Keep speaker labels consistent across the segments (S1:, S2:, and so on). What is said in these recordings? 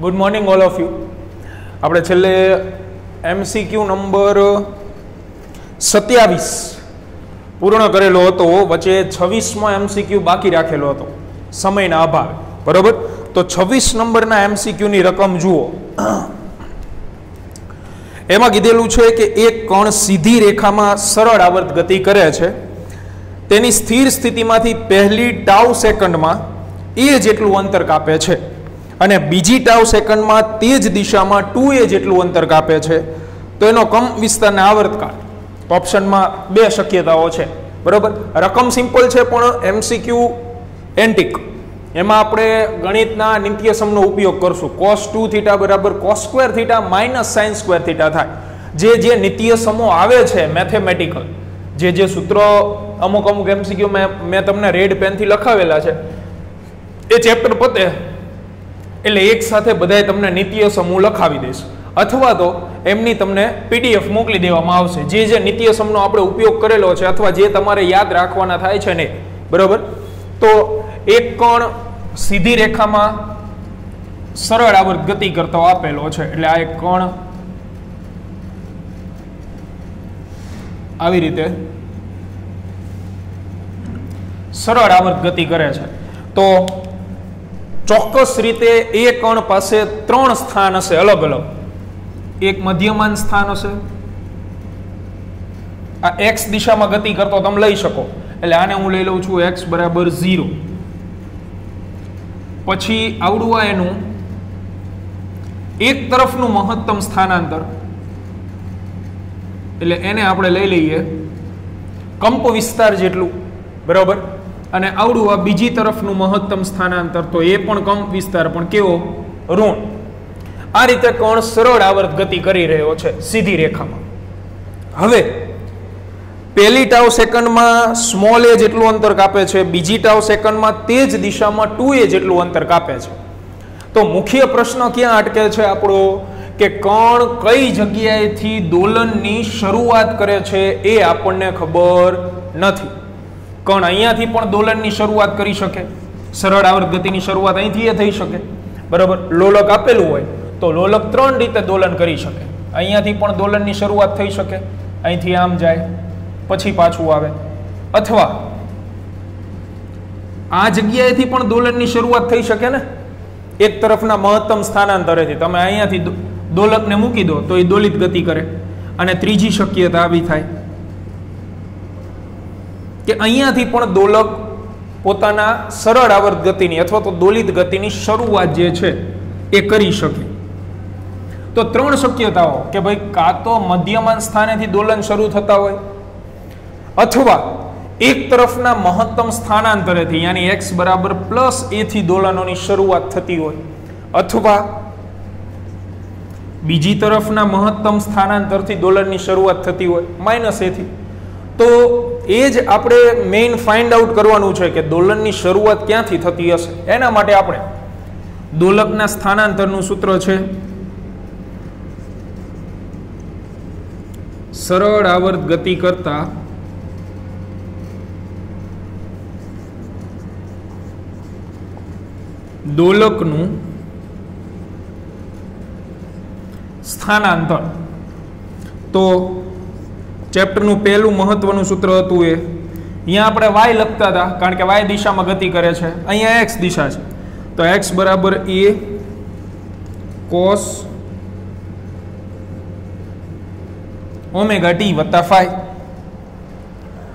S1: Good morning all of you. આપણે છેલ્લે MCQ number 27 પૂર્ણ કરેલો હતો. વચ્ચે 26મો MCQ બાકી રાખેલો હતો સમયના અભાવે. બરોબર, તો 26 નંબરના MCQ ની રકમ જુઓ. એમાં કીધેલું છે કે એક કણ સીધી રેખામાં સરળ આવર્ત ગતિ કરે છે. તેની સ્થિર સ્થિતિમાંથી પહેલી ટાઉ સેકન્ડમાં a જેટલું અંતર કાપે છે અને બીજી ટાઉ સેકન્ડમાં તે જ દિશામાં 2a જેટલું અંતર કાપે છે. તો એનો કંપ વિસ્તારના આવર્તકાળ. ઓપ્શનમાં બે શક્યતાઓ છે. બરોબર, રકમ સિમ્પલ છે પણ MCQ એન્ટિક. એમાં આપણે ગણિતના નિત્યસમનો ઉપયોગ કરશું. cos 2θ બરાબર cos square theta minus sine square theta થાય. જે નિત્યસમો આવે છે મેથેમેટિકલ, જે સૂત્રો અમુક MCQ મેં તમને રેડ પેનથી લખાવેલા છે, એ ચેપ્ટર પતે એટલે એક સાથે બધાય તમને નિત્ય સમૂહ લખાવી દઈશ, અથવા તો એમની તમને PDF મોકલી દેવામાં આવશે જે નિત્ય સમૂહનો આપણે ઉપયોગ કરેલો છે અથવા જે તમારે યાદ રાખવાના થાય છે ને. બરોબર, તો એક કણ સીધી રેખામાં સરળ આવર્ત ગતિ કરતો આપેલો છે. એટલે આ એક કણ આવી રીતે સરળ આવર્ત ગતિ કરે છે. તો ચોક્કસ રીતે એ કણ પાસે 3 સ્થાન હશે અલગ અલગ. એક મધ્યમાન સ્થાન હશે, આ x દિશામાં ગતિ કરતો તમે લઈ શકો, એટલે આને હું લઈ લઉં છું x બરાબર 0. પછી આવડું આ એનું એક તરફનું મહત્તમ સ્થાનાંતર, એટલે એને આપણે લઈ લઈએ કંપ વિસ્તાર જેટલું. બરાબર, અને આવડું આ બીજી તરફનું મહત્તમ સ્થાનાંતર, તો એ પણ કંપ વિસ્તાર પણ કેવો, ઋણ. આ રીતે કણ સરળ આવર્ત ગતિ કરી રહ્યો છે સીધી રેખામાં. હવે પહેલી ટાઉ સેકન્ડમાં સ્મોલ a જેટલું અંતર કાપે છે, બીજી ટાઉ સેકન્ડમાં તે જ દિશામાં 2a જેટલું અંતર કાપે છે. તો મુખ્ય પ્રશ્ન ક્યાં અટકે છે આપણો, કે કણ કઈ જગ્યાએથી દોલનની શરૂઆત કરે છે એ આપણને ખબર નથી. કણ અહીંયાથી પણ દોલનની શરૂઆત કરી શકે, સરળ આવર્ત ગતિની શરૂઆત અહીંથી એ થઈ શકે. બરાબર, લોલક આપેલું હોય તો લોલક 3 રીતે દોલન કરી શકે. અહીંયાથી પણ દોલનની શરૂઆત થઈ શકે, અહીંથી આમ જાય પછી પાછું આવે, અથવા આ જગ્યાએથી પણ દોલનની શરૂઆત થઈ શકે ને, એક તરફના મહત્તમ સ્થાનાંતરેથી. તમે અહીંયાથી દોલકને મૂકી દો તો એ દોલિત ગતિ કરે. અને ત્રીજી શક્યતા આવી થાય કે અહીંયાથી પણ દોલક પોતાના સરળ આવર્ત ગતિની અથવા તો દોલિત ગતિની શરૂઆત જે છે એ કરી શકે. તો 3 શક્યતાઓ કે ભાઈ કાં તો મધ્યમાન સ્થાનેથી દોલન શરૂ થતા હોય, અથવા એક તરફના મહત્તમ સ્થાનાંતરેથી યાની x બરાબર +a થી દોલનોની શરૂઆત થતી હોય, અથવા બીજી તરફના મહત્તમ સ્થાનાંતરથી દોલનની શરૂઆત થતી હોય -a થી. તો એ જ આપણે મેઇન ફાઇન્ડ આઉટ કરવાનું છે કે દોલનની શરૂઆત ક્યાંથી થતી હશે. એના માટે આપણે દોલકના સ્થાનાંતરનું સૂત્ર છે સરળ આવર્ત ગતિ કરતા દોલકનું સ્થાનાંતર. તો ચેપ્ટરનું પહેલું મહત્વનું સૂત્ર હતું એ. અહીંયા આપણે y લખતા હતા કારણ કે y દિશામાં ગતિ કરે છે, અહીંયા x દિશા છે, તો x બરાબર a cos ઓમેગા t વત્તા phi.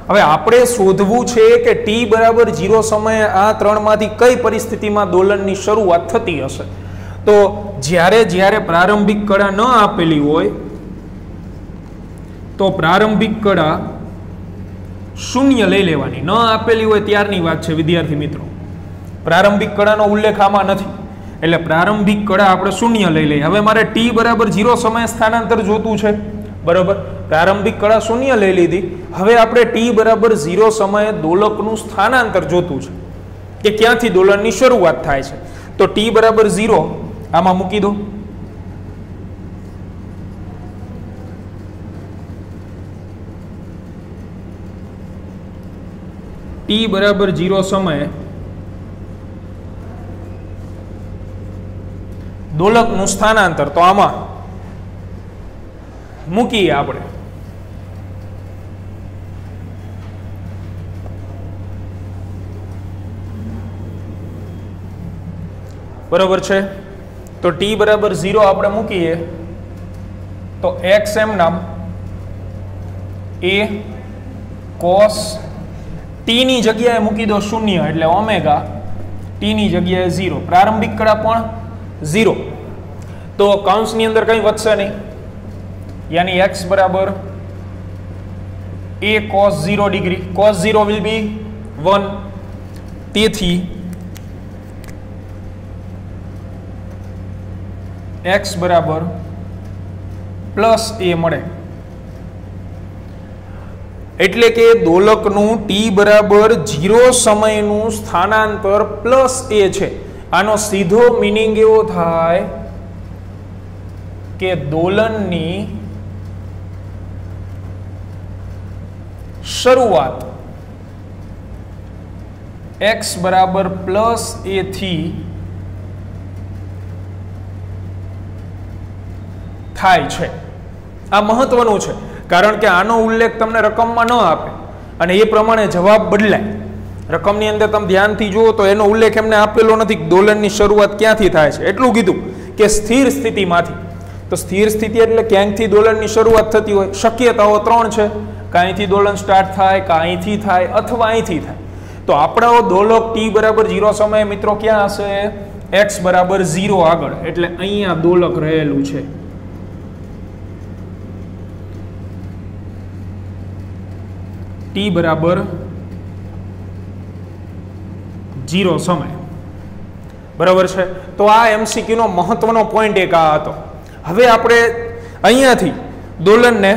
S1: હવે આપણે શોધવું છે કે t બરાબર 0 સમયે આ 3 માંથી કઈ પરિસ્થિતિમાં દોલનની શરૂઆત થતી હશે. તો જ્યારે પ્રારંભિક કળા ન આપેલી હોય તો પ્રારંભિક કળા 0 લઈ લેવાની. ન આપેલી હોય ત્યારની વાત છે વિદ્યાર્થી મિત્રો. પ્રારંભિક કળાનો ઉલ્લેખ આમાં નથી, એટલે પ્રારંભિક કળા આપણે 0 લઈ લઈએ. હવે મારે t બરાબર 0 સમયે સ્થાનાંતર જોતું છે. બરોબર, પ્રારંભિક કળા 0 લઈ લીધી. હવે આપણે t બરાબર 0 સમયે દોલકનું સ્થાનાંતર જોતું છે કે ક્યાંથી દોલનની શરૂઆત થાય છે. તો t બરાબર 0 આમાં મૂકી દો. t બરાબર 0 સમયે દોલકનું સ્થાનાંતર, તો આમાં મૂકીએ આપણે. બરોબર છે. તો t બરાબર 0 આપણે મૂકીએ તો x એમ નામ a cos t ની જગ્યાએ મૂકી દો 0 એટલે ઓમેગા, t ની જગ્યાએ 0, પ્રારંભિક કળા પણ 0. તો કૌંસની અંદર કંઈ વધશે નહીં, યાની x બરાબર a cos 0 degree, cos 0 will be 1, તેથી x બરાબર પ્લસ a મળે. એટલે કે દોલકનું t બરાબર 0 સમયનું સ્થાનાંતર પ્લસ a છે. આનો સીધો મિનિંગ એવો થાય કે દોલનની શરૂઆત x બરાબર પ્લસ a થી થાય છે. આ મહત્વનું છે, કારણ કે આનો ઉલ્લેખ તમને રકમમાં ન આપે અને એ પ્રમાણે જવાબ બદલાય. રકમની અંદર તમે ધ્યાનથી જુઓ તો એનો ઉલ્લેખ એમને આપેલો નથી કે દોલનની શરૂઆત ક્યાંથી થાય છે. એટલું કીધું કે સ્થિર સ્થિતિમાંથી. તો સ્થિર સ્થિતિ એટલે ક્યાંકથી દોલનની શરૂઆત થતી હોય. શક્યતાઓ 3 છે, કાંઈથી દોલન સ્ટાર્ટ થાય, કાંઈથી થાય અથવા અહીંથી થાય. તો આપણો દોલક t બરાબર 0 સમયે મિત્રો ક્યાં હશે? x બરાબર 0 આગળ, એટલે અહીંયા દોલક રહેલું છે. t બરાબર 0 સમય. બરાબર છે. તો આ MCQ નો મહત્વનો પોઈન્ટ એક આ હતો. હવે આપણે અહીંયાથી દોલનને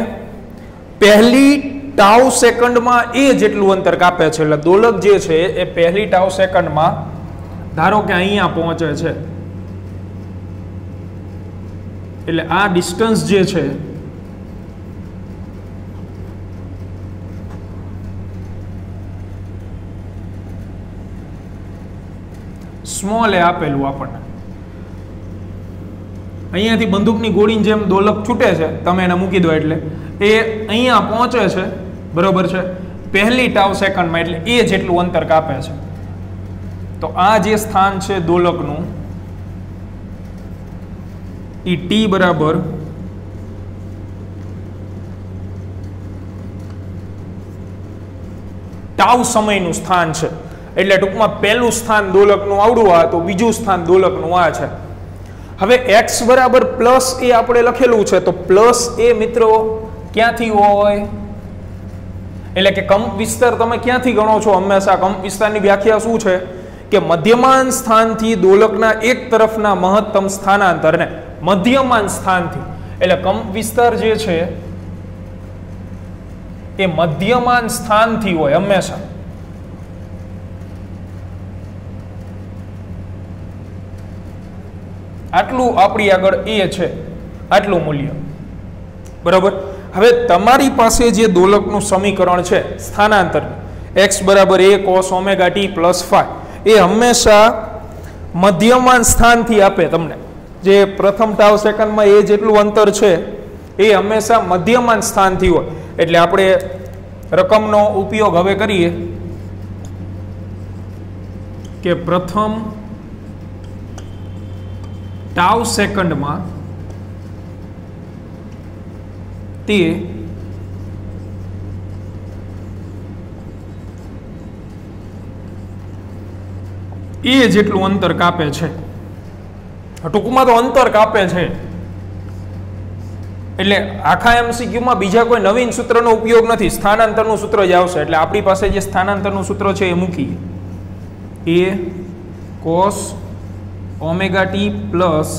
S1: પહેલી ટાઉ સેકન્ડમાં એ જેટલું અંતર કાપે છે, એટલે દોલક જે છે એ પહેલી ટાઉ સેકન્ડમાં ધારો કે અહીંયા પહોંચે છે, એટલે આ ડિસ્ટન્સ જે છે સ્મોલ એ આપેલું આપણને. અહીંયાથી બંદૂકની ગોળીની જેમ દોલક છૂટે છે, તમે એને મૂકી દો એટલે એ અહીંયા પહોંચે છે. બરોબર છે. પહેલી ટાવ સેકન્ડમાં, એટલે એ જેટલું અંતર કાપે છે. તો આ જે સ્થાન છે દોલકનું, એ t બરાબર ટાવ સમયનું સ્થાન છે. એટલે ટૂંકમાં પહેલું સ્થાન દોલકનું આવડું આ, તો બીજું સ્થાન દોલકનું આ છે. હવે x બરાબર પ્લસ એ આપણે લખેલું છે, તો પ્લસ એ મિત્રો ક્યાંથી હોય? એટલે કે કંપ વિસ્તાર તમે ક્યાંથી ગણો છો? હંમેશા કંપ વિસ્તારની વ્યાખ્યા શું છે કે મધ્યમાન સ્થાનથી દોલકના એક તરફના મહત્તમ સ્થાનાંતરને મધ્યમાન સ્થાનથી, એટલે કંપ વિસ્તાર જે છે એ મધ્યમાન સ્થાનથી હોય હંમેશા. આટલું આપણી આગળ એ છે, આટલું મૂલ્ય. બરાબર. હવે તમારી પાસે જે દોલકનું સમીકરણ છે સ્થાનાંતર x બરાબર a cos omega t plus phi, એ હંમેશા મધ્યમાન સ્થાનથી આપે તમને. જે પ્રથમ ટાવ સેકન્ડમાં એ જેટલું અંતર છે એ હંમેશા મધ્યમાન સ્થાનથી હોય. એટલે આપણે રકમનો ઉપયોગ હવે કરીએ કે પ્રથમ ટાવ સેકન્ડમાં તે એ જેટલું અંતર કાપે છે. ટૂંકમાં તો અંતર કાપે છે. એટલે આખા MCQમાં બીજા કોઈ નવીન સૂત્રનો ઉપયોગ નથી, સ્થાનાંતરનું સૂત્ર જ આવશે. એટલે આપણી પાસે જે સ્થાનાંતરનું સૂત્ર છે એ મૂકીએ. a cos omega t plus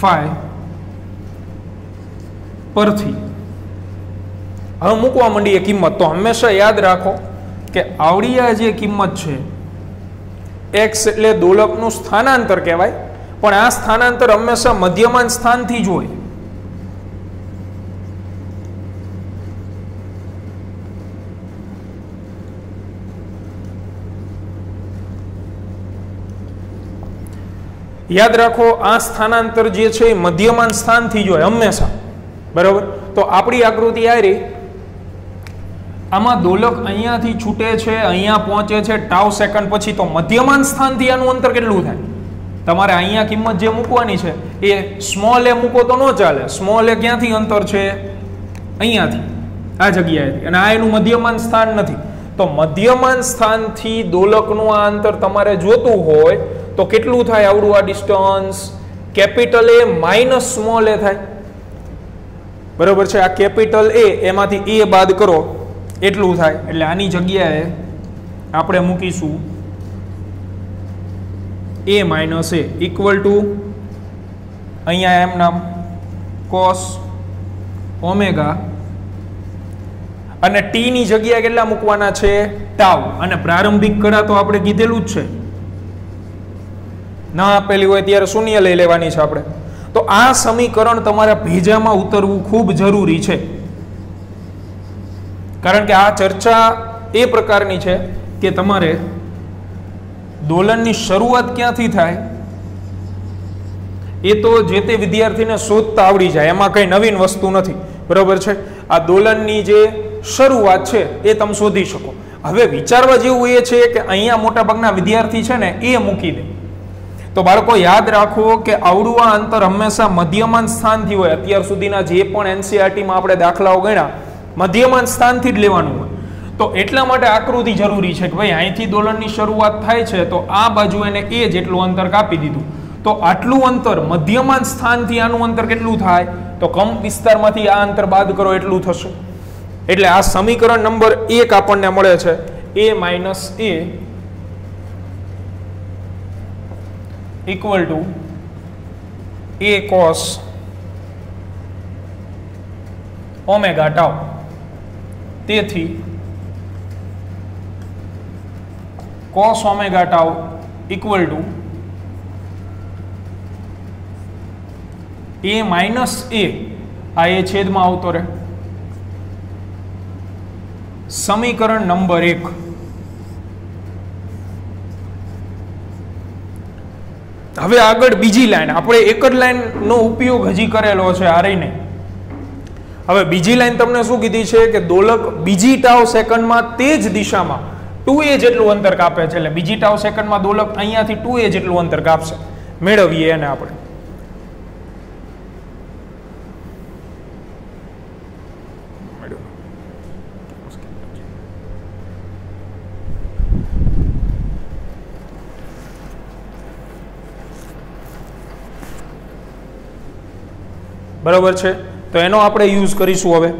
S1: phi પરથી હવે મૂકવા માંડીએ કિંમત. તો હંમેશા યાદ રાખો કે આવડી આ જે કિંમત છે x એટલે દોલકનું સ્થાનાંતર કહેવાય, પણ આ સ્થાનાંતર હંમેશા મધ્યમાન સ્થાનથી જ હોય. યાદ રાખો આ સ્થાનાંતર જે છે એ મધ્યમાન સ્થાનથી જ હોય હંમેશા, બરાબર. તો આપણી આકૃતિ આ રહી, આમાં દોલક અહીંયાથી છૂટે છે, અહીંયા પહોંચે છે ટાઉ સેકન્ડ પછી, તો મધ્યમાન સ્થાનથી આનું અંતર કેટલું થાય? તમારે અહીંયા કિંમત જે મૂકવાની છે એ સ્મોલ એ મૂકો તો ન ચાલે. સ્મોલ એ ક્યાંથી અંતર છે? અહીંયાથી, આ જગ્યાએથી, અને આ એનું મધ્યમાન સ્થાન નથી. તો મધ્યમાન સ્થાનથી દોલકનું આ અંતર તમારે જોતું હોય તો કેટલું થાય? આવડું આ distance capital A minus small a થાય, બરોબર છે. આ કેપિટલ એ એમાંથી એ બાદ કરો એટલું થાય. એટલે આની જગ્યાએ આપણે મૂકીશું a minus a equal two અહીંયા એમ નામ કોસ ઓમેગા, અને ટી ની જગ્યાએ કેટલા મૂકવાના છે? ટાઉ. અને પ્રારંભિક કળા તો આપણે કીધેલું જ છે, ના આપેલી હોય ત્યારે શૂન્ય લઈ લેવાની છે આપણે. તો આ સમીકરણ તમારા ભેજામાં ઉતરવું ખૂબ જરૂરી છે, કારણ કે આ ચર્ચા એ પ્રકારની છે કે તમારે દોલનની શરૂઆત ક્યાંથી થાય એ તો જે તે વિદ્યાર્થીને શોધતા આવડી જાય, એમાં કંઈ નવીન વસ્તુ નથી, બરોબર છે. આ દોલનની જે શરૂઆત છે એ તમે શોધી શકો. હવે વિચારવા જેવું એ છે કે અહીંયા મોટાભાગના વિદ્યાર્થી છે ને એ મૂકી દે. તો બાળકો યાદ રાખો કે આવડું આ અંતર હંમેશા મધ્યમાન સ્થાનથી હોય. અત્યાર સુધીના જે પણ એનસીઆરટીમાં આપણે દાખલાઓ ગણ્યા મધ્યમાન સ્થાનથી જ લેવાનું હોય. તો એટલા માટે આકૃતિ જરૂરી છે કે ભાઈ અહીંથી દોલનની શરૂઆત થાય છે તો આ બાજુ એને એ જેટલું અંતર કાપી દીધું, તો આટલું અંતર મધ્યમાન સ્થાનથી આનું અંતર કેટલું થાય? તો કંપ વિસ્તારમાંથી આ અંતર બાદ કરો એટલું થશે. એટલે આ સમીકરણ નંબર 1 આપણને મળે છે a minus a equal to a cos omega tau. તેથી cos omega tau equal to a minus a, આ એ છેદમાં આવતો રહે, સમીકરણ નંબર 1. હવે આગળ બીજી લાઈન, આપણે એક જ લાઈન નો ઉપયોગ હજી કરેલો છે આ રહી નહીં. હવે બીજી લાઈન તમને શું કીધી છે કે દોલક બીજી ટાવ સેકન્ડમાં તે જ દિશામાં 2a જેટલું અંતર કાપે છે. એટલે બીજી ટાવ સેકન્ડમાં દોલક અહીંયાથી 2a જેટલું અંતર કાપશે. મેળવીએ એને આપણે. બરાબર છે. તો એનો આપણે યુઝ કરીશું હવે.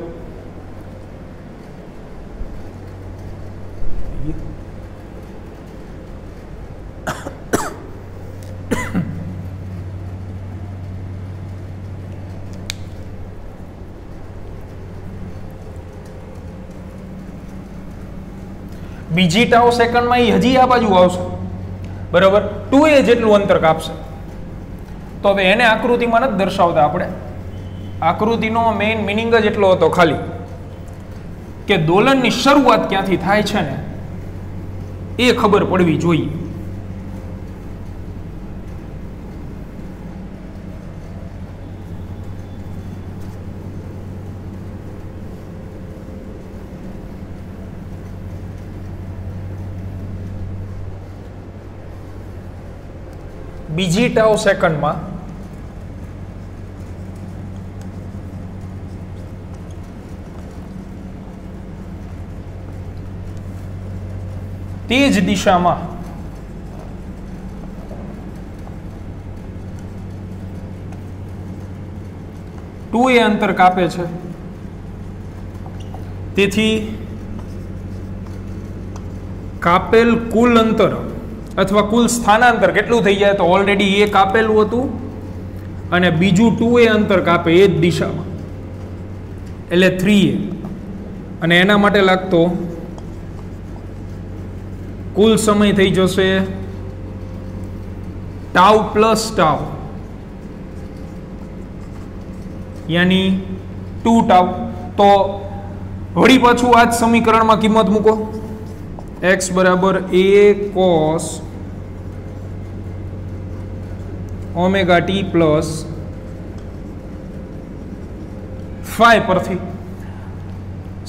S1: બીજી ટાવ સેકન્ડમાં એ હજી આ બાજુ આવશે, બરાબર. 2a જેટલું અંતર કાપશે. તો હવે એને આકૃતિમાં નથી દર્શાવતા આપણે. આકૃતિનો મેઇન મિનિંગ જ એટલો હતો ખાલી કે દોલનની શરૂઆત ક્યાંથી થાય છે ને એ ખબર પડવી જોઈએ. બીજી ટાવ સેકન્ડમાં તે જ દિશામાં ટુ એ અંતર કાપે છે. તેથી કાપેલ કુલ અંતર અથવા કુલ સ્થાનાંતર કેટલું થઈ જાય? તો ઓલરેડી એ કાપેલું હતું અને બીજું 2a અંતર કાપે એ જ દિશામાં એટલે 3a, અને એના માટે લાગતો કુલ સમય થઈ જશે ટાઉ પ્લસ ટાઉ, યાની 2 ટાઉ. તો વળી પાછું આ જ સમીકરણમાં કિંમત મૂકો. x બરાબર a cos omega T plus 5 પરથી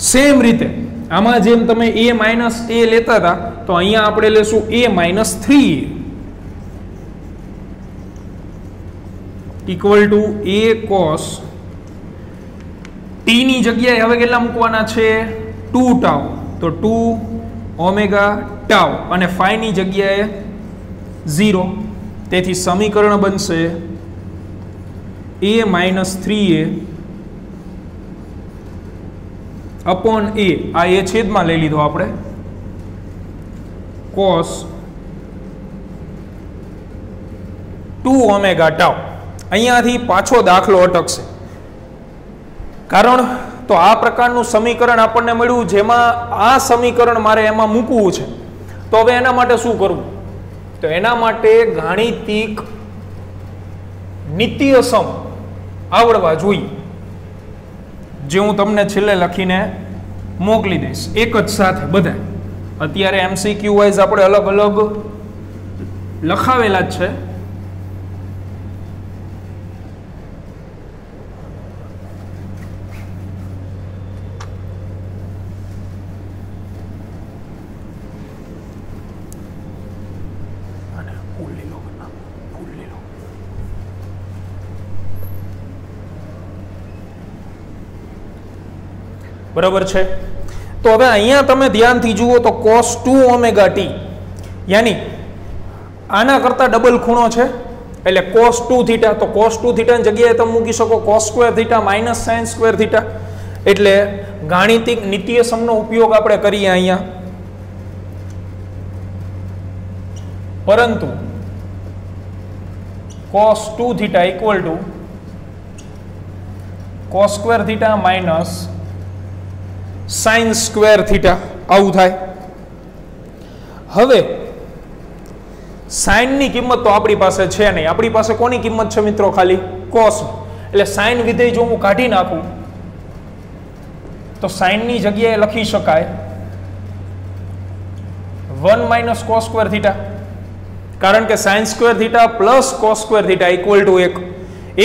S1: સેમ રીતે આમાં જેમ તમે a માઇનસ a લેતા હતા તો અહીંયા આપણે લેશું a minus 3a equal to a cos t ની જગ્યાએ હવે કેટલા મૂકવાના છે 2 ટાઉ તો 2 ઓમેગા ટાઉ અને 5 ની જગ્યાએ 0 તેથી સમીકરણ બનશે a minus 3a upon a आ ए छेद में लई लीधो आपणे cos 2 ओमेगा टाउ अहींयाथी पाछो दाखलो अटकशे कारण तो आ प्रकारनुं समीकरण आपणने मळ्युं जेमां आ समीकरण मारे एमां मूकवुं छे तो हवे एना माटे शुं करवुं तो एना माटे गाणितिक नित्य सम आवडवा जोईए जे हूँ तमने छेल्ले लखीने मोकली दईश एक ज साथे बधा अत्यारे एमसीक्यू वाइज आपणे अलग अलग लखावेला ज छे बराबर है। तो हवे अहींया तमे ध्यानथी जुओ तो cos 2 ओमेगा टी यानी आना करता डबल खूणो छे एटले cos 2 थीटा तो cos 2 थीटा ની જગ્યાએ તમે મૂકી શકો cos square theta minus sin square theta એટલે ગાણિતિક નિત્ય સમનો ઉપયોગ આપણે કરીએ અહીંયા પરંતુ cos 2 theta equal to cos square theta minus sine square theta आવું થાય। હવે साइन ની કિંમત તો આપણી પાસે છે નહીં આપણી પાસે કોની કિંમત છે મિત્રો ખાલી cos એટલે sin વિધેય જો હું કાઢી નાખું તો sin ની જગ્યાએ લખી શકાય 1 માઈનસ cos સ્ક્વેર થીટા કારણ કે sin square theta plus cos square theta equal to 1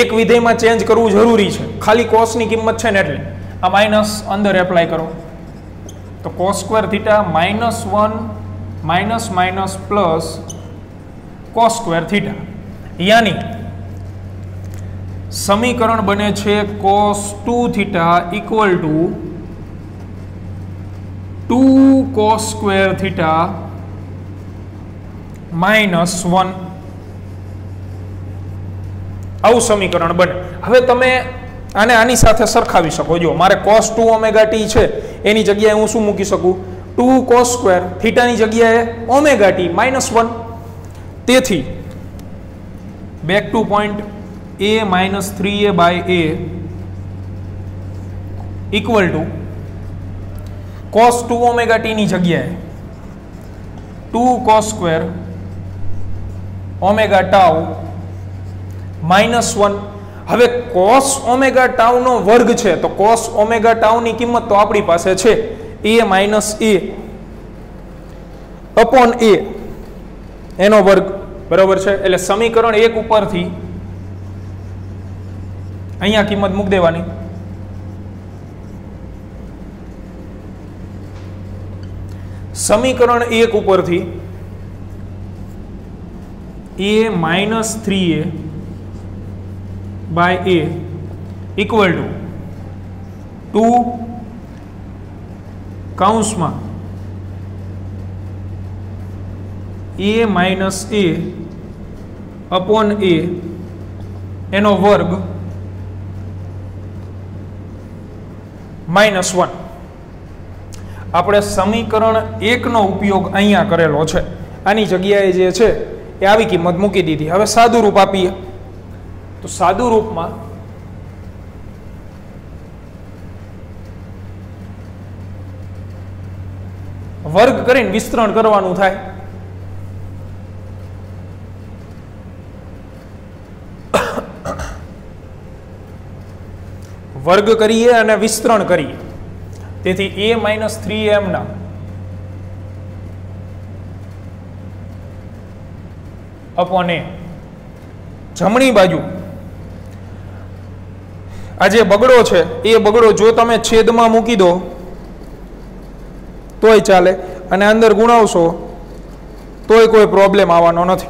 S1: એક વિધેયમાં ચેન્જ કરવું જરૂરી છે ખાલી cos ની કિંમત છે ને એટલે आ माइनस अंदर एप्लाय करो तो cos square theta minus 1 minus minus plus cos square theta यानी समीकरण बने छे cos 2 theta equal to 2 cos square theta minus 1 आવું समीकरण बने। हवे तमे आने आनी साथे सरखावी शको जो मारे cos 2 ओमेगा टी छे एनी जग्याए हूँ शुं मूकी शकूं 2 cos स्क्वेर थीटा नी जग्याए ओमेगा टी माइनस 1 तेथी back to point a minus 3a by a equal to cos 2 omega t नी जग्याए 2 cos square omega tau minus 1 હવે cos ओमेगा टाउ नो वर्ग छे तो cos ओमेगा टाउ नी किंमत तो आपणी पासे छे a minus a upon a एनो वर्ग बराबर छे એટલે સમીકરણ 1 ઉપરથી અહીંયા કિંમત મૂક દેવાની સમીકરણ 1 ઉપરથી a minus 3a by a equal to 2 काउंस में a minus a upon a एनो वर्ग माइनस 1 આપણે સમીકરણ 1 નો ઉપયોગ અહીંયા કરેલો છે આની જગ્યાએ જે છે એ આવી કિંમત મૂકી દીધી। હવે સાદું રૂપ આપીએ तो साधु रूप में वर्ग करीने विस्तरण करवानुं थाय वर्ग करीए अने विस्तरण करीए तेथी a माइनस 3m ना अपॉन a જમણી બાજુ આ જે બગડો છે એ બગડો જો તમે છેદમાં મૂકી દો તોય ચાલે અને અંદર ગુણાવશો તોય કોઈ પ્રોબ્લેમ આવવાનો નથી.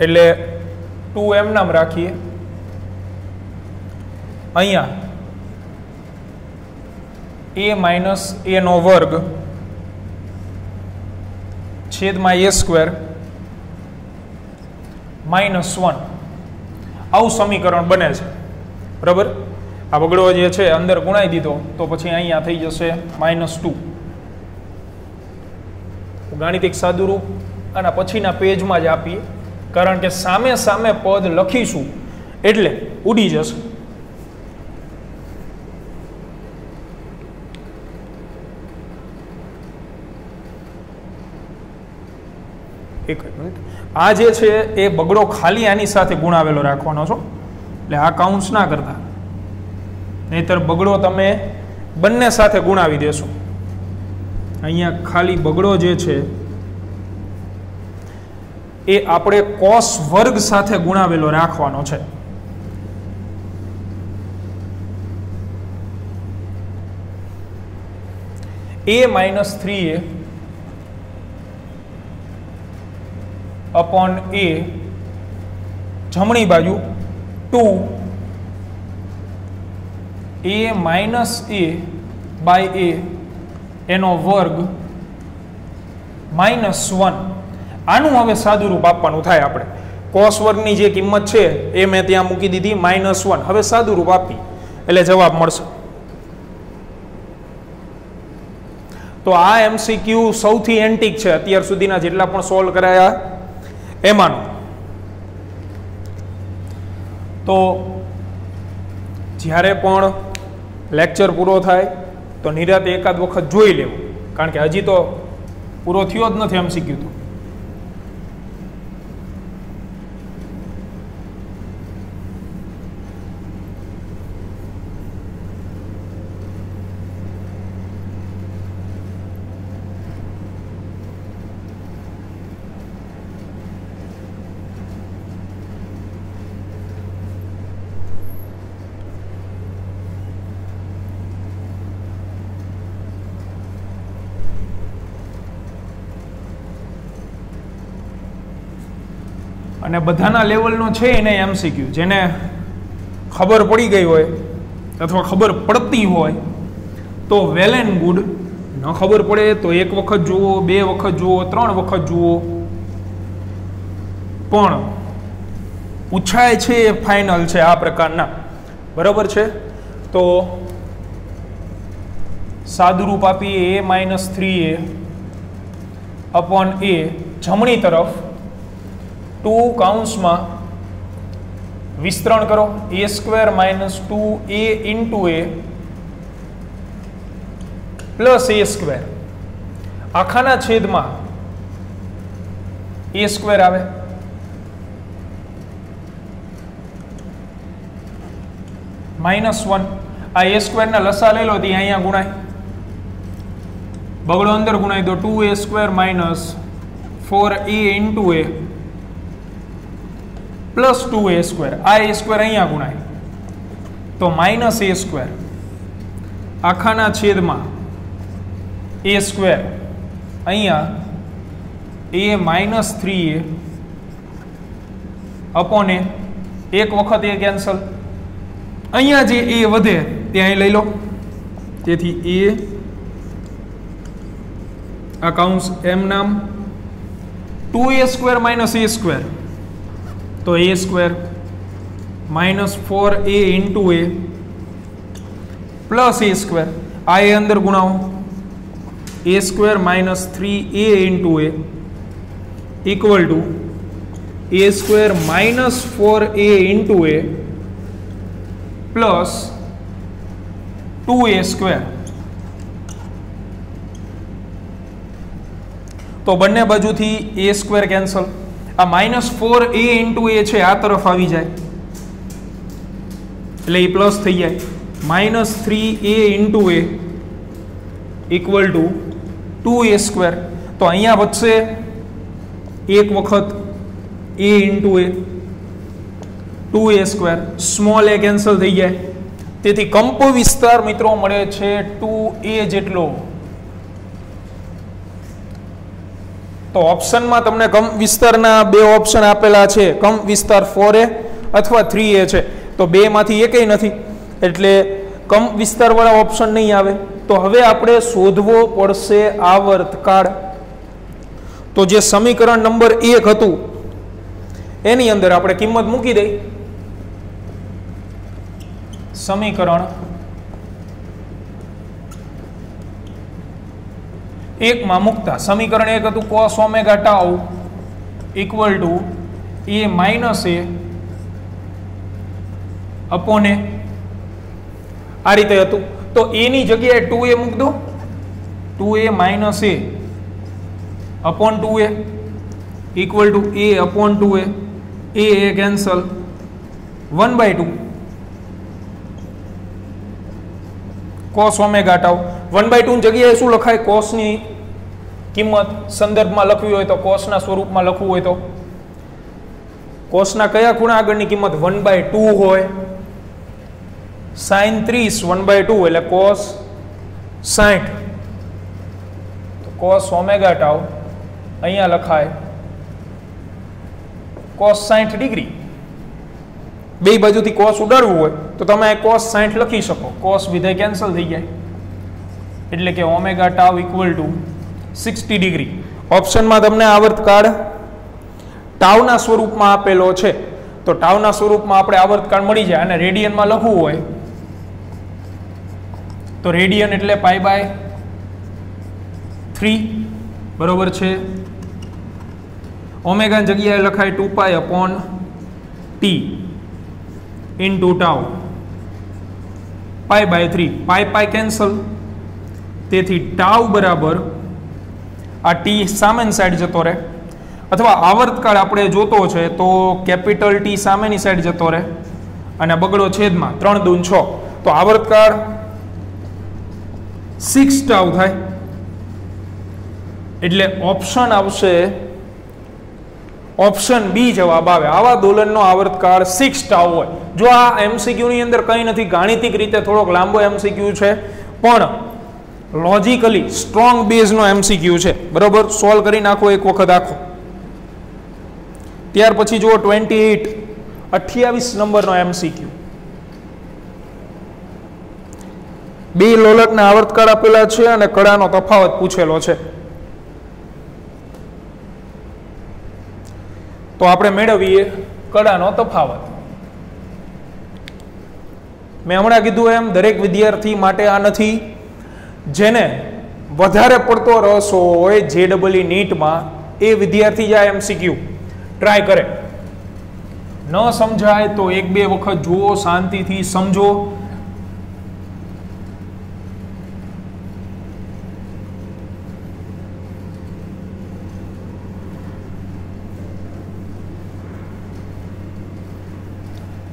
S1: એટલે 2m નામ રાખીએ. અહીંયા a માઇનસ a નો વર્ગ છેદમાં a સ્ક્વેર -1 આવું સમીકરણ બને છે. બરાબર, આ બગડો જે છે અંદર ગુણાઈ દીધો તો પછી અહીંયા થઈ જશે -2. ગાણિતિક સાદુરૂપ અને પછીના પેજમાં જ આપીએ, કારણ કે સામે સામે પદ લખીશું એટલે ઉડી જશે. એક મિનિટ, આ જે છે એ બગડો ખાલી આની સાથે ગુણાવેલો રાખવાનો છો, એટલે આ કાઉન્સ ના કરતા, નહીતર બગડો તમે બંને સાથે ગુણાવી દેશો. અહીંયા ખાલી બગડો જે છે એ આપણે કોસ વર્ગ સાથે ગુણાવેલો રાખવાનો છે. a - 3a upon a જમણી બાજુ 2 a minus a by a એનો વર્ગ -1. આનું હવે સાદુરૂપ આપવાનું થાય. આપણે કોસ વર્ગની જે કિંમત છે એ મેં ત્યાં મૂકી દીધી -1. હવે સાદુરૂપ આપી એટલે જવાબ મળશે. તો આ MCQ સૌથી એન્ટિક છે અત્યાર સુધીના જેટલા પણ સોલ્વ કરાયા એમાંનું. તો જ્યારે પણ લેક્ચર પૂરો થાય તો નિરાતે એકાદ વખત જોઈ લેવું, કારણ કે હજી તો પૂરો થયો જ નથી MCQ તો. અને બધાના લેવલનો છે એને MCQ, જેને ખબર પડી ગઈ હોય અથવા ખબર પડતી હોય તો વેલ એન્ડ ગુડ. ન ખબર પડે તો એક વખત જુઓ, બે વખત જુઓ, 3 વખત જુઓ, પણ પૂછાય છે એ ફાઇનલ છે આ પ્રકારના. બરાબર છે. તો સાદુરૂપ આપીએ a - 3a upon a જમણી તરફ 2 કૌંસમાં વિસ્તરણ કરો a square - 2a into a plus a square આખાના છેદમાં a સ્ક્વેર આવે -1. આ a સ્ક્વેરના લસા લઈ લો તો અહીંયા ગુણાય, બગડો અંદર ગુણાય તો 2a square - 4a into a plus 2a square. આ a સ્ક્વેર અહીંયા ગુણાય તો -a સ્ક્વેર આખાના છેદમાં a સ્ક્વેર અહીંયા a - 3a અપોન a. એક વખત એ કેન્સલ, અહીંયા જે a વધે ત્યાં લઈ લો, તેથી a આ કૌંસ m નામ 2a સ્ક્વેર - a સ્ક્વેર તો a square -4a into a plus a square. આ એ અંદર ગુણાવો a square -3a into a equal to a square -4a into a plus 2a square. તો બંને બાજુથી a સ્ક્વેર કેન્સલ. આ -4a into a છે આ તરફ આવી જાય એટલે એ પ્લસ થઈ જાય. -3a into a equal to 2a square. તો અહીંયા વધશે એક વખત a into a 2a square small a cancel થઈ જાય, તેથી કંપ વિસ્તાર મિત્રો મળે છે 2a જેટલો. તો ઓપ્શનમાં તમને કંપ વિસ્તારના બે ઓપ્શન આપેલા છે, કંપ વિસ્તાર 4a અથવા 3a છે, તો બે માંથી એકેય નથી, એટલે કંપ વિસ્તારવાળા ઓપ્શન નહીં આવે. તો હવે આપણે શોધવો પડશે આવર્તકાળ. તો જે સમીકરણ નંબર 1 હતું એની અંદર આપણે કિંમત મૂકી દઈ. સમીકરણ 1 માં મૂકતા સમીકરણ 1 હતું cos omega tau equal to a minus a upon a, આ રીતે હતું. તો a ની જગ્યાએ 2a મૂક દો, 2a minus a upon 2a equal to a upon 2a, a cancel 1/2 cos omega tau. 1/2 ની જગ્યાએ શું લખાય? cos ની કિંમત સંદર્ભમાં લખવી હોય તો, cos ના સ્વરૂપમાં લખવું હોય તો cos ના કયા ખૂણા આગળની કિંમત 1/2 હોય? sin 30 1/2 એટલે cos 60. તો cos ઓમેગા ટાઉ અહીંયા લખાય cos 60 ડિગ્રી. બે બાજુથી cos ઉડાડવું હોય તો તમે cos 60 લખી શકો, cos વિધેય કેન્સલ થઈ જાય, એટલે કે omega tau equal to 60 degree. ઓપ્શનમાં તમને આવર્તકાળ ટાઉના સ્વરૂપમાં આપેલો છે, તો ટાઉના સ્વરૂપમાં આપણે આવર્તકાળ મળી જાય. અને રેડિયનમાં લખવું હોય તો રેડિયન એટલે π/3 બરોબર છે. ઓમેગાની જગ્યાએ લખાય 2π upon t into tau π/3, π cancel, તેથી ટાઉ બરાબર આ t સામેની સાઈડ જતો રહે, અથવા આવર્તકાળ આપણે જોતો છે તો કેપિટલ T સામેની સાઈડ જતો રહે અને બગડો છેદમાં 3 દૂન 6, તો આવર્તકાળ 6 ટાઉ થાય. એટલે ઓપ્શન આવશે, ઓપ્શન બી જવાબ આવે. આવા દોલનનો આવર્તકાળ 6 ટાઉ હોય. જો આ એમસીક્યુ ની અંદર કંઈ નથી, ગાણિતિક રીતે થોડોક લાંબો એમસીક્યુ છે, પણ લોજિકલી સ્ટ્રોંગ બેઝનો એમસીક્યુ છે. બરોબર, સોલ્વ કરી નાખો એક વખત આખો. ત્યાર પછી જુઓ 28 નંબરનો એમસીક્યુ. બે લોલકના આવર્તકાળ આપેલા છે અને કળાનો તફાવત પૂછેલો છે. તો આપણે મેળવીએ કળાનો તફાવત. મેં હમણાં કીધું એમ દરેક વિદ્યાર્થી માટે આ નથી. જેને વધારે પડતો રસ હોય JEE નીટમાં, એ વિદ્યાર્થી જ આ એમસીક્યુ ટ્રાય કરે. ન સમજાય તો એક બે વખત જુઓ, શાંતિથી સમજો.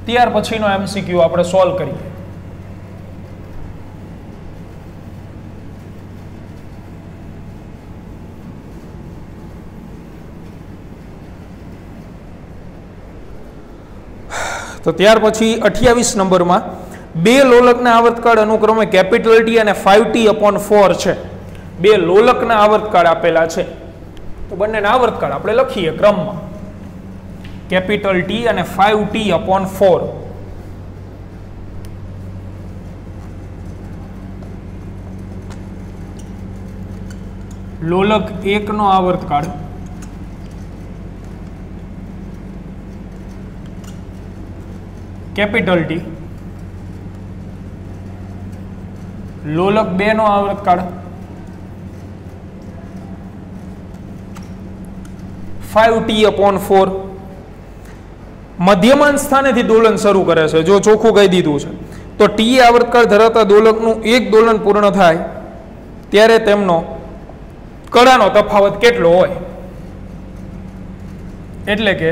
S1: ત્યાર પછીનો એમસીક્યુ આપણે સોલ્વ કરીએ. તો ત્યાર પછી 28 નંબરમાં બે લોલકના આવર્તકાળ અનુક્રમે કેપિટલ T અને 5t અપોન 4 છે. બે લોલકના આવર્તકાળ આપેલા છે, તો બંનેના આવર્તકાળ આપણે લખીએ ક્રમમાં. કેપિટલ T અને 5t અપોન 4. લોલક 1 નો આવર્તકાળ કેપિટલ T, લોલક 2 નો આવર્તકાળ 5t અપોન 4. મધ્યમાન સ્થાનેથી દોલન શરૂ કરે છે. જો ચોખ્ખું કહી દીધું છે તો t આવર્તકાળ ધરાવતા દોલકનું એક દોલન પૂર્ણ થાય ત્યારે તેમનો કળાનો તફાવત કેટલો હોય? એટલે કે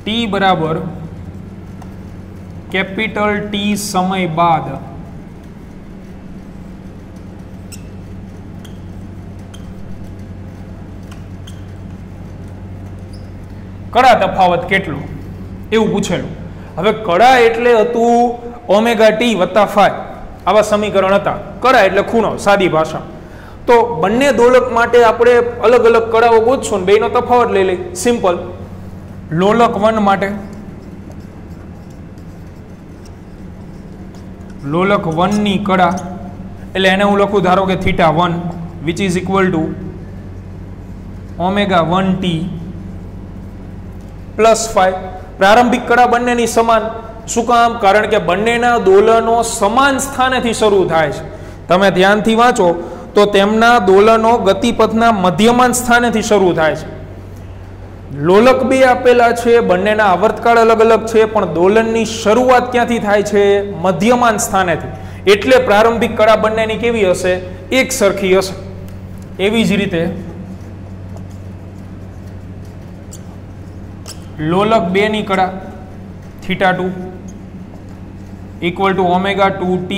S1: t બરાબર કેપિટલ T સમય બાદ કડા તફાવત કેટલો એવું પૂછેલું. હવે કડા એટલે હતું ઓમેગા ટી વત્તા ફાઈ, આવા સમીકરણ હતા. કડા એટલે ખૂણો, સાદી ભાષા. તો બંને દોલક માટે આપણે અલગ અલગ કડાઓ ગોતશું ને બેનો તફાવત લઈ લઈ. સિમ્પલ. લોલક 1 માટે લોલક 1 ની કડા એટલે એને હું લખું ધારો કે θ1 which is equal to omega 1t plus 5. પ્રારંભિક કડા બંનેની સમાન. શું કામ? કારણ કે બંનેના દોલનો સમાન સ્થાનેથી શરૂ થાય છે. તમે ધ્યાનથી વાંચો તો તેમના દોલનો ગતિપથના મધ્યમાન સ્થાનેથી શરૂ થાય છે. લોલક 2 આપેલા છે, બંનેના આવર્તકાળ અલગ અલગ છે, પણ દોલનની શરૂઆત ક્યાંથી થાય છે? મધ્યમાન સ્થાનેથી. એટલે પ્રારંભિક કડા બંનેની કેવી હશે? એક સરખી હશે. એવી જ રીતે લોલક 2 ની કડા θ2 equal to omega 2t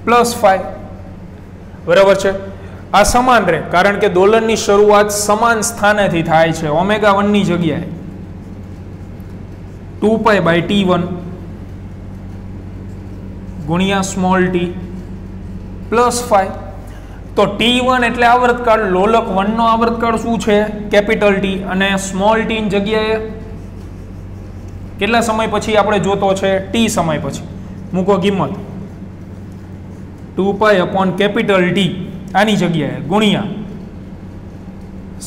S1: plus 5. બરાબર છે. આ સમાન રહે કારણ કે દોલનની શરૂઆત સમાન સ્થાનેથી થાય છે. ઓમેગા 1 ની જગ્યાએ 2π/t1 ગુણ્યા સ્મોલ t પ્લસ 5. તો t1 એટલે આવર્તકાળ. લોલક 1 નો આવર્તકાળ શું છે? Capital T. અને સ્મોલ ટી ની જગ્યાએ કેટલા સમય પછી આપણે જોતો છે? t સમય પછી. મૂકો કિંમત 2π/T આની જગ્યાએ ગુણ્યા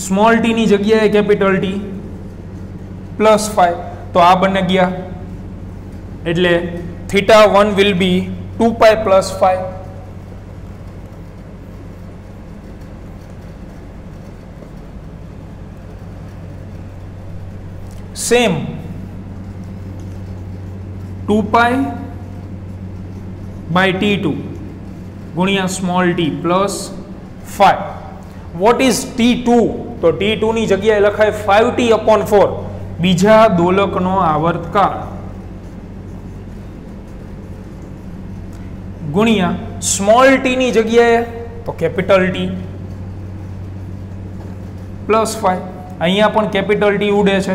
S1: સ્મોલ ટી ની જગ્યાએ કેપિટલ ટી પ્લસ 5. તો આ બંને ગયા એટલે θ1 will be 2π plus 5. Same 2π/T2 ગુણ્યા small T plus 5. What is T2? તો T2 ની જગ્યાએ લખાય 5t/4 બીજા દોલકનો આવર્તકાળ ગુણ્યા સ્મોલ ટી ની જગ્યાએ તો કેપિટલ ટી પ્લસ 5. અહીંયા પણ કેપિટલ ટી ઉડે છે.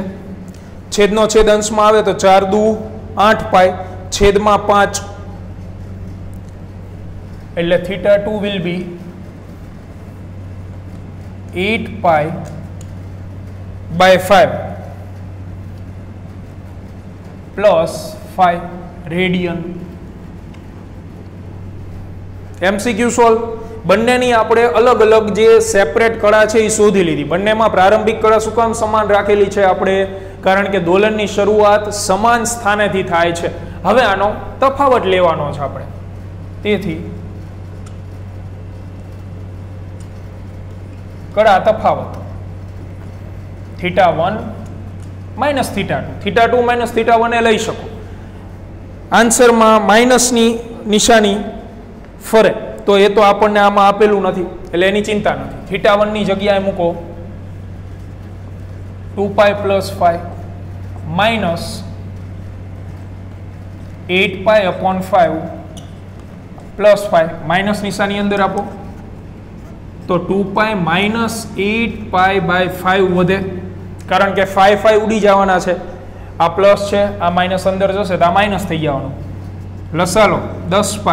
S1: છેદનો છેદ અંશમાં આવે તો 4 દુ 8π છેદમાં 5 એટલે θ2 will be 8π/5 પ્લસ 5 રેડિયન. MCQ solve. બંનેની આપણે અલગ અલગ જે સેપરેટ કળા છે એ શોધી લીધી. બંનેમાં પ્રારંભિક કળા શું કામ સમાન રાખેલી છે આપણે? કારણ કે દોલનની શરૂઆત સમાન સ્થાનેથી થાય છે. હવે આનો તફાવત લેવાનો છે આપણે. તેથી કળા તફાવત θ1 માઇનસ θ2. θ2 માઇનસ θ1 એ લઈ શકો. આન્સરમાં માઇનસની નિશાની ફરે તો એ તો આપણને આમાં આપેલું નથી એટલે એની ચિંતા નથી. θ1 ની જગ્યાએ મૂકો 2π plus 5 minus 8π/5 plus 5 માઇનસ નિશાની અંદર આપો તો 2π minus 8π/5 વધે કારણ કે 5 ઉડી જવાના છે. આ પ્લસ છે, આ માઇનસ અંદર જશે તો આ માઇનસ થઈ જવાનું. લસાલો 10π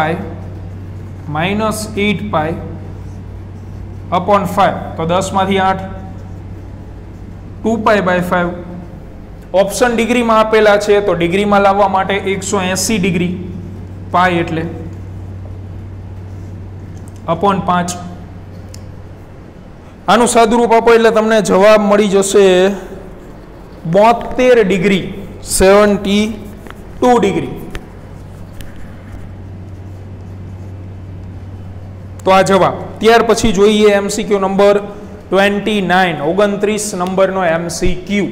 S1: minus 8π/5 તો 10 માંથી 8 2π/5. ઓપ્શન ડિગ્રીમાં આપેલા છે તો ડિગ્રીમાં લાવવા માટે 180 ડિગ્રી પાઈ એટલે /5. આનું સાદુરૂપ આપો એટલે તમને જવાબ મળી જશે 72 ડિગ્રી 72 ડિગ્રી. તો આ જવાબ. ત્યાર પછી જોઈએ એમસીક્યુ નંબર 29 નંબરનો એમસીક્યુ.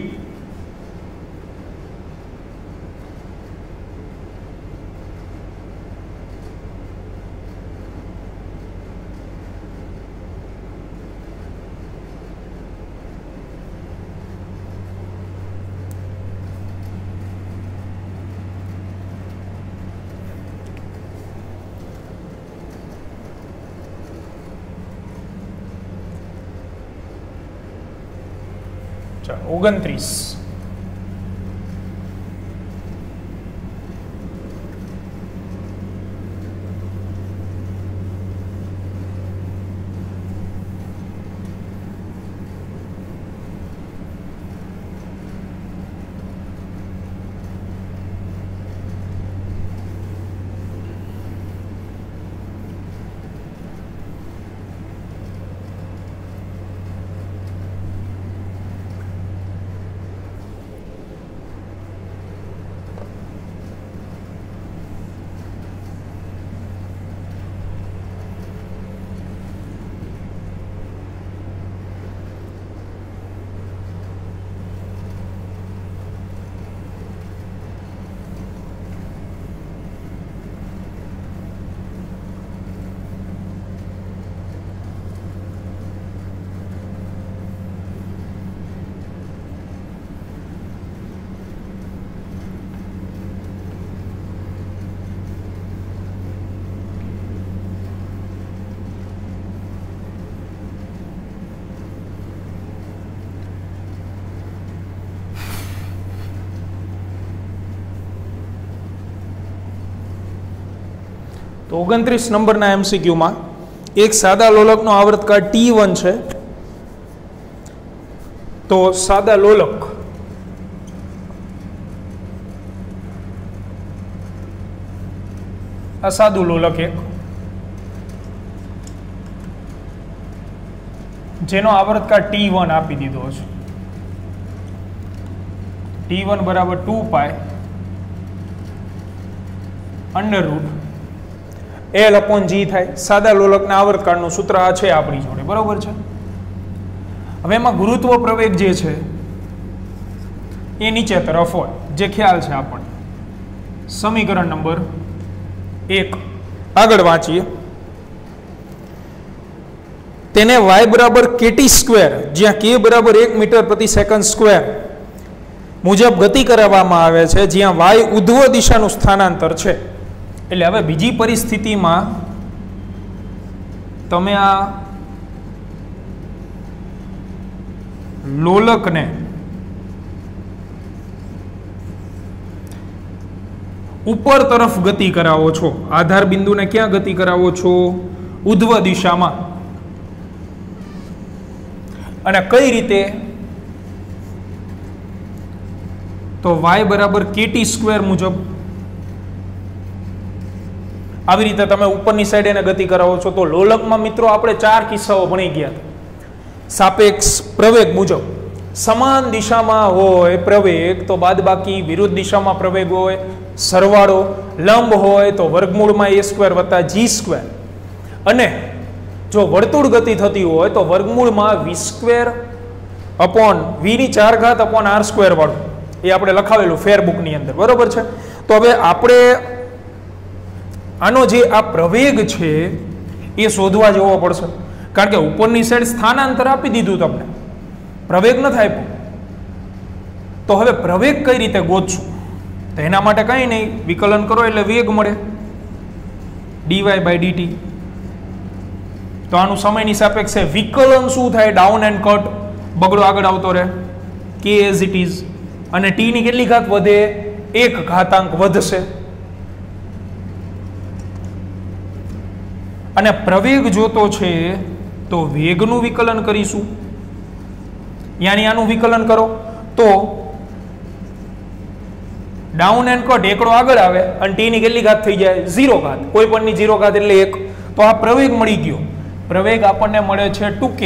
S1: ચાલો 29. તો 29 નંબરના એમસીક્યુમાં એક સાદા લોલકનો આવર્તકાળ T1 છે. તો સાદા લોલક આ સાદું લોલક એક જેનો આવર્તકાળ T1 આપી દીધો છે. T1 બરાબર 2π √ L/G થાય. સાદા લોલકના આવર્તકાળનું સૂત્ર આ છે આપણી જોડે, બરોબર છે. હવે એમાં ગુરુત્વ પ્રવેગ જે છે એ નીચે તરફ હોય, જે ખ્યાલ છે આપણને. સમીકરણ નંબર 1 આગળ વાંચીએ. તેને y બરાબર kt², જ્યાં k બરાબર 1 મીટર પ્રતિ સેકન્ડ સ્ક્વેર મુજબ ગતિ કરાવવામાં આવે છે, જ્યાં y ઉધ્વ દિશાનું સ્થાનાંતર છે. એટલે હવે બીજી પરિસ્થિતિમાં તમે આ લોલકને ઉપર તરફ ગતિ કરાવો છો. આધાર બિંદુને ક્યાં ગતિ કરાવો છો? ઉધ્વ દિશામાં. અને કઈ રીતે? તો y બરાબર kt² મુજબ. આવી રીતે તમે ઉપરની સાઈડ એને ગતિ કરાવો છો. તો લોલકમાં મિત્રો આપણે 4 કિસ્સાઓ ભણી ગયા હતા. સાપેક્ષ પ્રવેગ મુજબ સમાન દિશામાં હોય પ્રવેગ તો બાદબાકી, વિરુદ્ધ દિશામાં પ્રવેગ હોય સરવાળો, લંબ હોય તો વર્ગમૂળમાં a² + g², અને જો વર્તુળ ગતિ થતી હોય તો વર્ગમૂળમાં v² / v⁴ / r² વાળું. એ આપણે લખાવેલું ફેરબુકની અંદર, બરોબર છે. તો હવે આપણે આનો જે આ પ્રવેગ છે એ શોધવા જવો પડશે, કારણ કે ઉપરની સાઈડ સ્થાનાંતર આપી દીધું તમને, પ્રવેગ નથી આપ્યું. તો હવે પ્રવેગ કઈ રીતે ગોતશું? તો એના માટે કંઈ નહીં, વિકલન કરો એટલે વેગ મળે, dy/dt. તો આનું સમયની સાપેક્ષે વિકલન શું થાય? ડાઉન એન્ડ કટ, બગડો આગળ આવતો રહે, k એઝ ઇટ ઇઝ. અને t ની કેટલી ઘાત વધે? 1 ઘાતાંક વધશે. અને પ્રવેગ જોતો છે તો વેગનું વિકલન કરીશું. યાની આનું વિકલન કરો તો ડાઉન એન્ડ કટ એકડો આગળ આવે અને t ની કેટલી ઘાત થઈ જાય? 0 ઘાત. કોઈ પણની 0 ઘાત એટલે 1. તો આ પ્રવેગ મળી ગયો. પ્રવેગ આપણને મળે છે 2k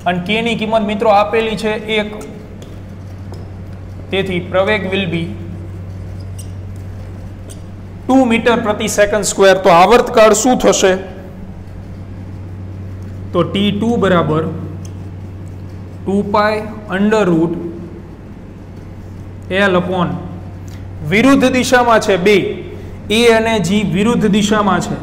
S1: અને k ની કિંમત મિત્રો આપેલી છે 1. તેથી પ્રવેગ વિલ બી 2 મીટર પ્રતિ સેકન્ડ સ્ક્વેર. તો આવર્તકાળ શું થશે? તો T2 બરાબર 2π √ L/, વિરુદ્ધ દિશામાં છે 2, A અને G વિરુદ્ધ દિશામાં છે.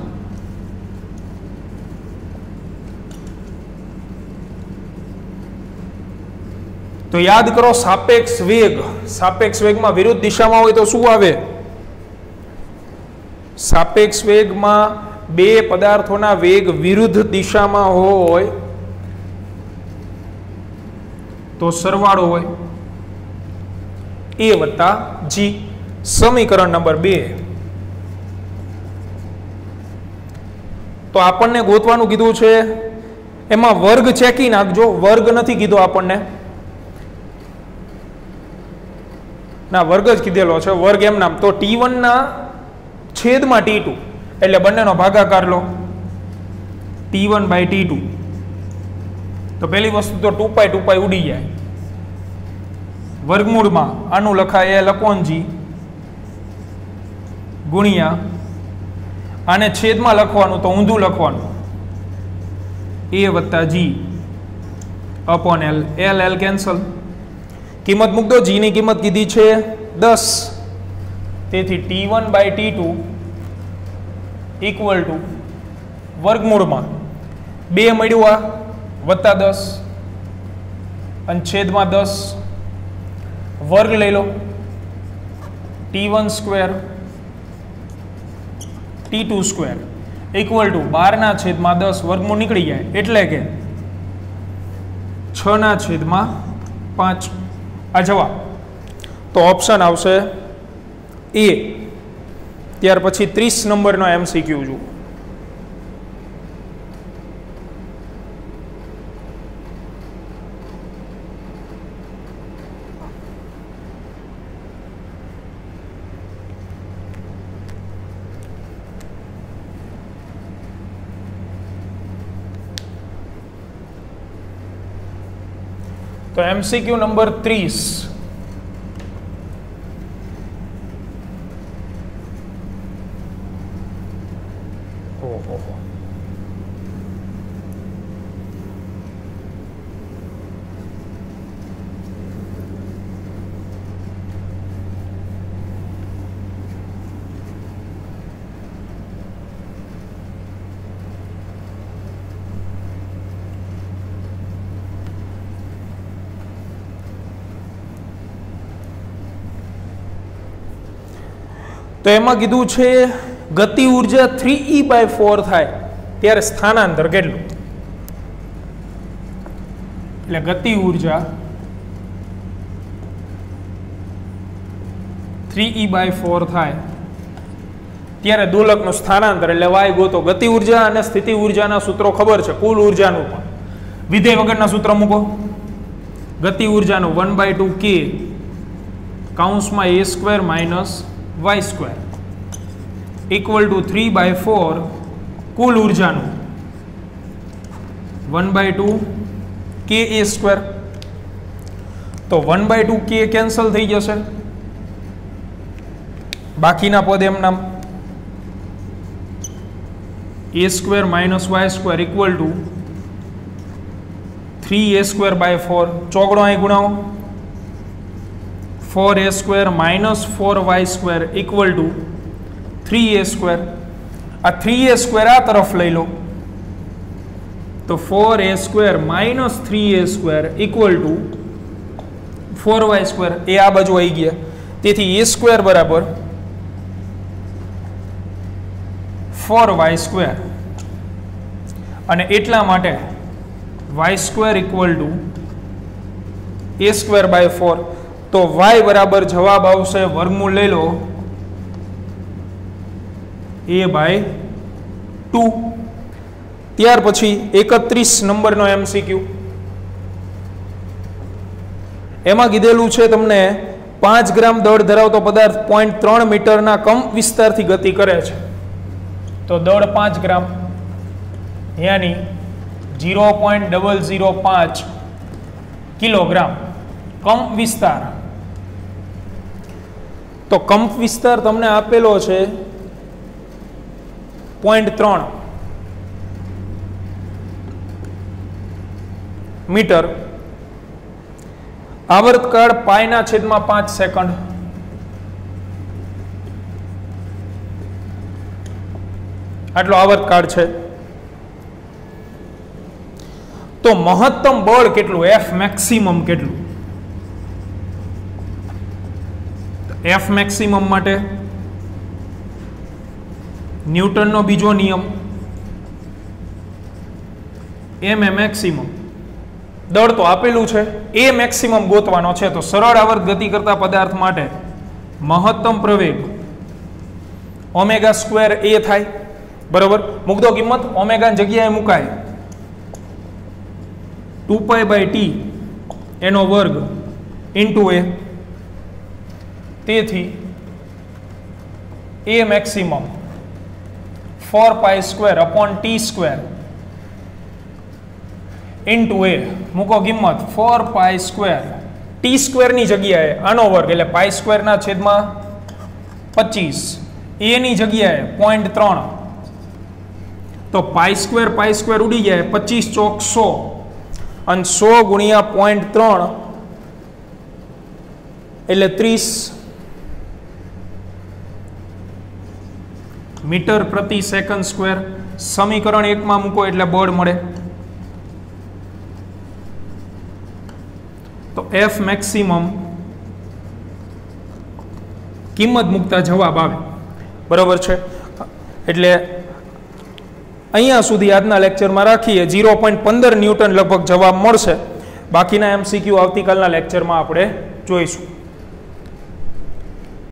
S1: તો યાદ કરો, સાપેક્ષ વેગ, સાપેક્ષ વેગમાં વિરુદ્ધ દિશામાં હોય તો શું આવે? સાપેક્ષ વેગમાં બે પદાર્થોના વેગ વિરુદ્ધ દિશામાં હોય તો સરવાળો હોય એ વત્તા જી. સમીકરણ નંબર 2. તો આપણને ગોતવાનું કીધું છે, એમાં વર્ગ ચેકી નાખજો. વર્ગ નથી કીધો આપણને, ના વર્ગ જ કીધેલો છે. વર્ગ એમ નામ તો T1 ના છેદમાં T2 એટલે બંનેનો ભાગાકાર લો, T1/T2. તો પહેલી વસ્તુ તો 2π ઉડી જાય. વર્ગમૂળમાં આનું લખાય L/G ગુણ્યા આને છેદમાં લખવાનું તો ઊંધું લખવાનું A વત્તા G upon L. L cancel. કિંમત મૂક દો. G ની કિંમત કીધી છે 10. તેથી T1/T2 ઇક્વલ ટુ વર્ગમૂળમાં 2 મળ્યું આ વત્તા 10 અને છેદમાં 10 વર્ગ લઈ લો. T1² T2² ઇક્વલ ટુ 12/10 વર્ગમૂળ નીકળી જાય એટલે કે 6/5 આ જવાબ. તો ઓપ્શન આવશે એ. ત્યાર પછી 30 નંબરનો MCQ જુઓ. તો MCQ નંબર 30. તો એમાં કીધું છે ગતિ ઉર્જા 3E/4 થાય ત્યારે સ્થાનાંતર કેટલું? એટલે ગતિ ઉર્જા 3E/4 થાય ત્યારે દોલકનું સ્થાનાંતર એટલે y ગોતો. ગતિ ઉર્જા અને સ્થિતિ ઉર્જાના સૂત્રો ખબર છે, કુલ ઉર્જાનું પણ. વિધેય વગરના સૂત્ર મૂકો. ગતિ ઉર્જાનું 1/2 k કૌંસમાં a² - y² equal to 3/4 cool ઉર્જાનું 1/2 ka². તો 1/2 k કેન્સલ થઈ જશે, બાકીના પદ એમ નામ a² - y² equal to 3a²/4. ચોગડો અહીં ગુણાવો 4a² - 4y² equal to 3a². આ 3a² આ તરફ લઈ લો તો 4a² - 3a² equal to 4y². એ આ બાજુ આવી ગયા, તેથી a² બરાબર 4y². અને એટલા માટે y² ઇક્વલ ટુ a²/4. તો y બરાબર જવાબ આવશે, વર્ગમૂળ લઈ લો a/2. ત્યાર પછી 31 નંબરનો MCQ. એમાં કીધેલું છે તમને 5 ગ્રામ દળ ધરાવતો પદાર્થ 0.3 મીટરના કંપ વિસ્તારથી ગતિ કરે છે. તો દળ 5 ગ્રામ યાની 0.005 કિલોગ્રામ કંપ વિસ્તાર. તો કંપ વિસ્તાર તમને આપેલો છે 0.3 મીટર. આવર્તકાળ π/5 સેકન્ડ. આટલો આવર્તકાળ છે. તો મહત્તમ બળ કેટલું? F મેક્સિમમ કેટલું? F મેક્સિમમ માટે ન્યૂટનનો બીજો નિયમ, m મેક્સિમમ દળ તો આપેલું છે, એ મેક્સિમમ ગોતવાનો છે. તો સરળ આવર્ત ગતિ કરતા પદાર્થ માટે મહત્તમ પ્રવેગ ઓમેગા સ્ક્વેર એ થાય. બરોબર, મૂક દો કિંમત, ઓમેગાની જગ્યાએ મુકાય 2π/t એનો વર્ગ ઇન્ટુ એ. તેથી એ મેક્સિમમ 4π² ઇન્ટુ એ. મૂકો કિંમત 4π², t² ની જગ્યાએ આનો વર્ગ એટલે π² ના છેદમાં 25, એ ની જગ્યાએ 0.3. તો π² ઉડી જાય, 25 ચોક 100 અને 100 ગુણ્યા 0.3 એટલે 30 મીટર પ્રતિ સેકન્ડ સ્ક્વેર. સમીકરણ 1 માં મૂકો એટલે બળ મળે. તો F મેક્સિમમ કિંમત મૂકતા જવાબ આવે. બરાબર છે. એટલે અહીંયા સુધી આજના લેક્ચરમાં રાખીએ. 0.15 ન્યૂટન લગભગ જવાબ મળશે. બાકીના MCQ આવતીકાલના લેક્ચરમાં આપણે જોઈશું.